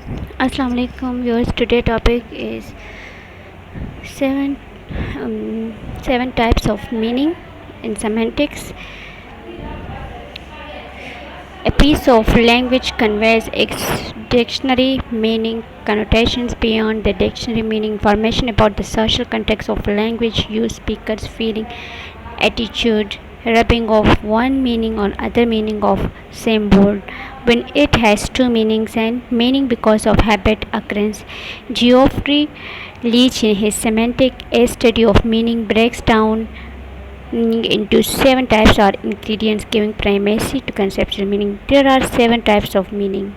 Assalamu alaikum viewers. Today topic is seven seven types of meaning in semantics. A piece of language conveys its dictionary meaning, connotations beyond the dictionary meaning, information about the social context of language, use, speakers, feeling, attitude, rubbing of one meaning on other meaning of same word when it has two meanings and meaning because of habit occurrence. Geoffrey Leach in his semantic a study of meaning breaks down meaning into seven types or ingredients giving primacy to conceptual meaning. There are seven types of meaning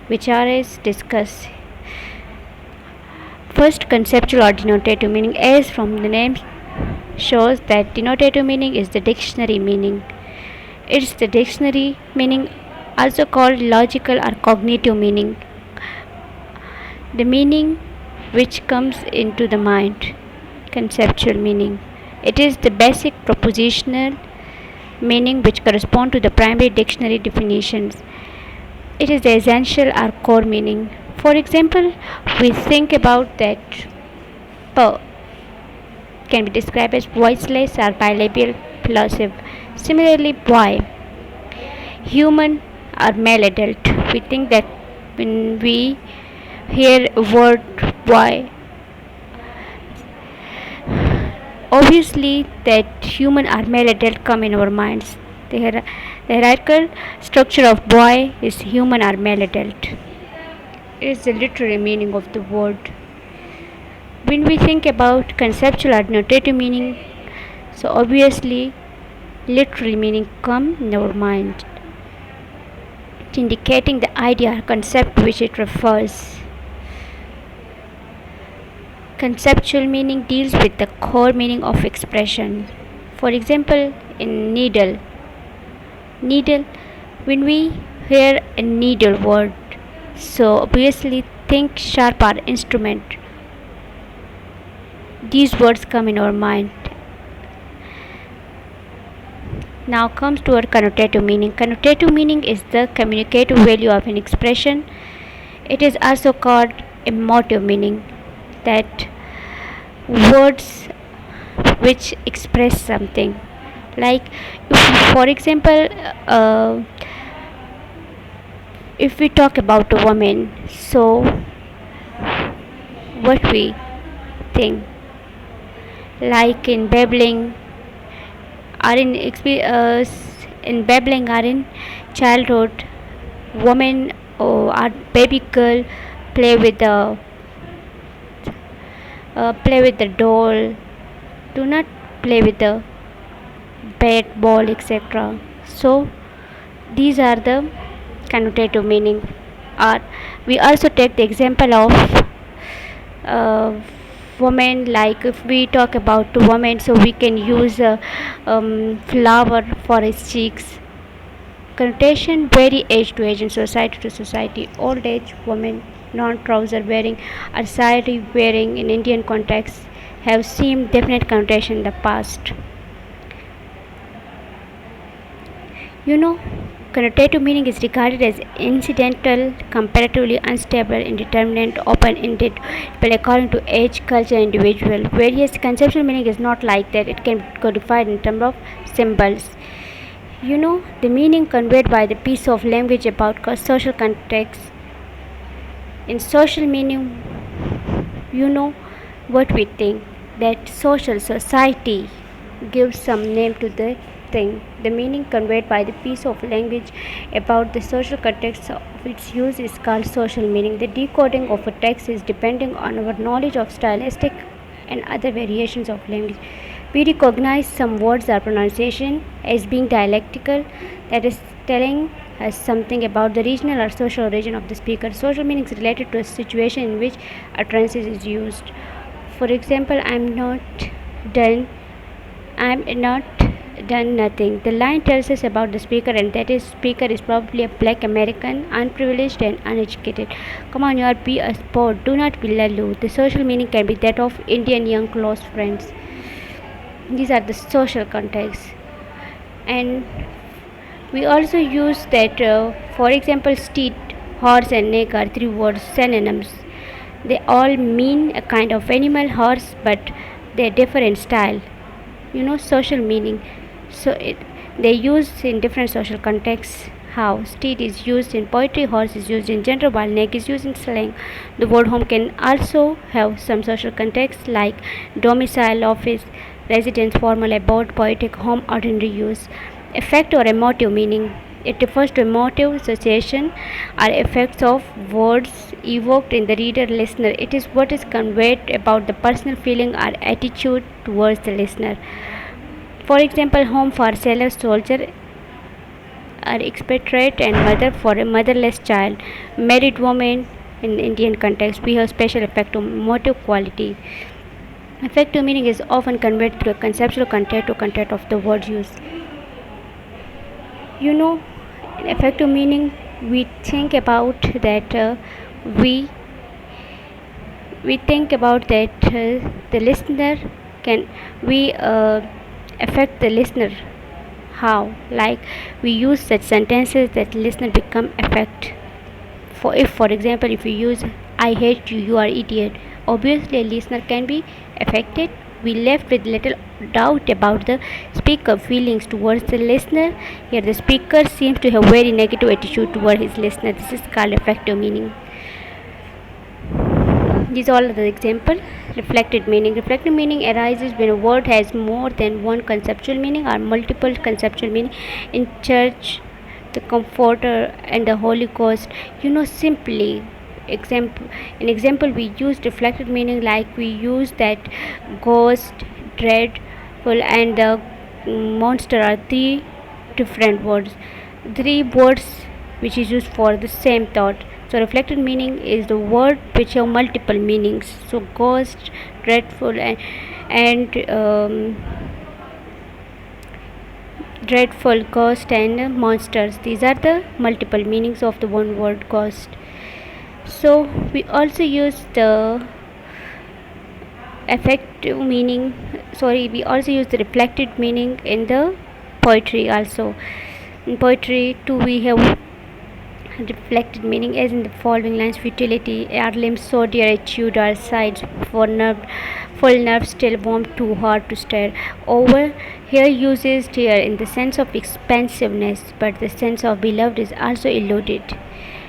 which are as discussed. First, conceptual or denotative meaning. As from the name shows that denotative meaning is the dictionary meaning. It's the dictionary meaning, also called logical or cognitive meaning. The meaning which comes into the mind. Conceptual meaning. It is the basic propositional meaning which correspond to the primary dictionary definitions. It is the essential or core meaning. For example, we think about that per can be described as voiceless or bilabial plosive. Similarly, boy, human or male adult. We think that when we hear a word boy, obviously that human or male adult come in our minds. The hierarchical structure of boy is human or male adult. It is the literary meaning of the word. When we think about conceptual or notative meaning, so obviously literary meaning come in our mind, indicating the idea or concept which it refers. Conceptual meaning deals with the core meaning of expression. For example, in needle, when we hear a needle word, so obviously think sharp or instrument. These words come in our mind. Now comes to our connotative meaning. Connotative meaning is the communicative value of an expression. It is also called emotive meaning, that words which express something. Like, for example, if we talk about a woman, so what we think, like in babbling, or in babbling or in childhood, woman or baby girl play with the doll. Do not play with the bat, ball, etc. So these are the connotative meaning. Or we also take the example of uh, women. Like if we talk about women, so we can use flower for his cheeks. Connotation vary age to age and society to society. Old age women, non-trouser wearing or sari wearing in Indian context have seen definite connotation in the past. You know, connotative meaning is regarded as incidental, comparatively unstable, indeterminate, open-ended, but according to age, culture, and individual. Whereas conceptual meaning is not like that; it can be codified in terms of symbols. You know, the meaning conveyed by the piece of language about social context. In social meaning, you know what we think, that social society gives some name to the thing. The meaning conveyed by the piece of language about the social context of its use is called social meaning. The decoding of a text is depending on our knowledge of stylistic and other variations of language. We recognize some words or pronunciation as being dialectical, that is telling us something about the regional or social origin of the speaker. Social meaning is related to a situation in which utterance is used. For example, done I'm not done nothing. The line tells us about the speaker, and that is speaker is probably a black American, unprivileged and uneducated. Come on, you are be a sport. Do not be laloo. The social meaning can be that of Indian young close friends. These are the social contexts, and we also use that. For example, street Horse and neck are three words synonyms. They all mean a kind of animal, horse, but they differ in style. Social meaning. So they used in different social contexts. How steed is used in poetry, horse is used in general, while neck is used in slang. The word home can also have some social context like domicile, office, residence, formal, abode, poetic, home, ordinary use. Effect or emotive meaning. It refers to emotive association or effects of words evoked in the reader listener. It is what is conveyed about the personal feeling or attitude towards the listener. For example, home for sailor, soldier, or expatriate, and mother for a motherless child. Married woman in Indian context, we have special effective motive quality. Effective meaning is often conveyed through a conceptual content or content of the word used. You know, in effective meaning, we think about that we think about that the listener can we affect the listener. How? Like we use such sentences that listener become affect. For example, if you use "I hate you, you are idiot," obviously a listener can be affected. We left with little doubt about the speaker feelings towards the listener. Here the speaker seems to have very negative attitude toward his listener. This is called effective meaning. These all are the example. Reflected meaning. Reflected meaning arises when a word has more than one conceptual meaning or multiple conceptual meaning. In church, the comforter and the Holy Ghost. Simply example we use reflected meaning like we use that ghost, dreadful, and the monster are three different words. Three words which is used for the same thought. So reflected meaning is the word which have multiple meanings. So ghost, dreadful, and dreadful, ghost, and monsters. These are the multiple meanings of the one word ghost. So we also use the effective meaning. We also use the reflected meaning in the poetry also. In poetry too, we have reflected meaning as in the following lines: futility, our limbs so dear, I chewed our sides, for full nerves still warm, too hard to stare over. Here uses dear in the sense of expansiveness, but the sense of beloved is also eluded.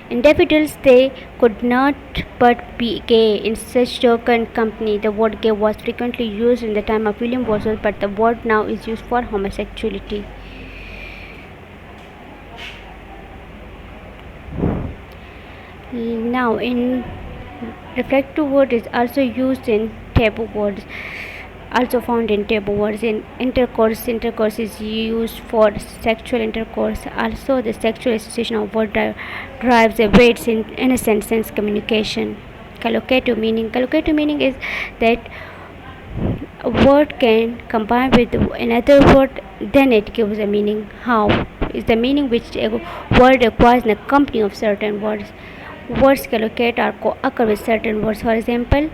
In daffodils they could not but be gay in such token company. The word gay was frequently used in the time of William Wordsworth, but the word now is used for homosexuality. Now, in reflective word is also used in taboo words, also found in taboo words. In intercourse is used for sexual intercourse. Also, the sexual association of word drives a weight in a sense communication. Collocative meaning is that a word can combine with another word, then it gives a meaning. How is the meaning which a word acquires in the company of certain words. Words collocate or co-occur with certain words. For example,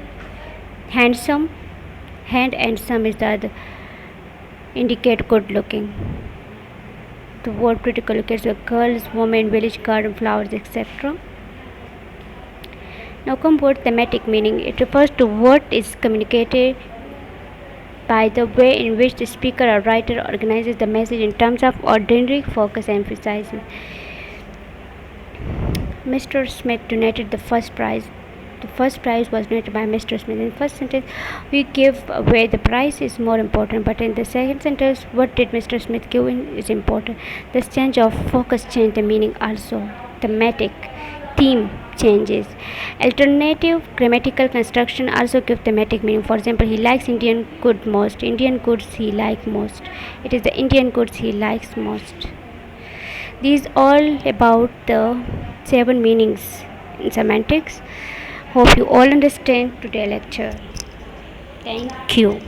handsome, hand and some is the other, indicate good looking. The word pretty collocates with girls, women, village, garden, flowers, etc. Now come word thematic meaning. It refers to what is communicated by the way in which the speaker or writer organizes the message in terms of ordinary focus and emphasizes. Mr. Smith donated the first prize. The first prize was donated by Mr. Smith. In the first sentence, we give away the prize is more important, but in the second sentence, what did Mr. Smith give in is important. This change of focus changed the meaning also. Thematic theme changes. Alternative grammatical construction also give thematic meaning. For example, he likes Indian good most. Indian goods he likes most. It is the Indian goods he likes most. These all about the 7 meanings in semantics. Hope you all understand today's lecture. Thank you.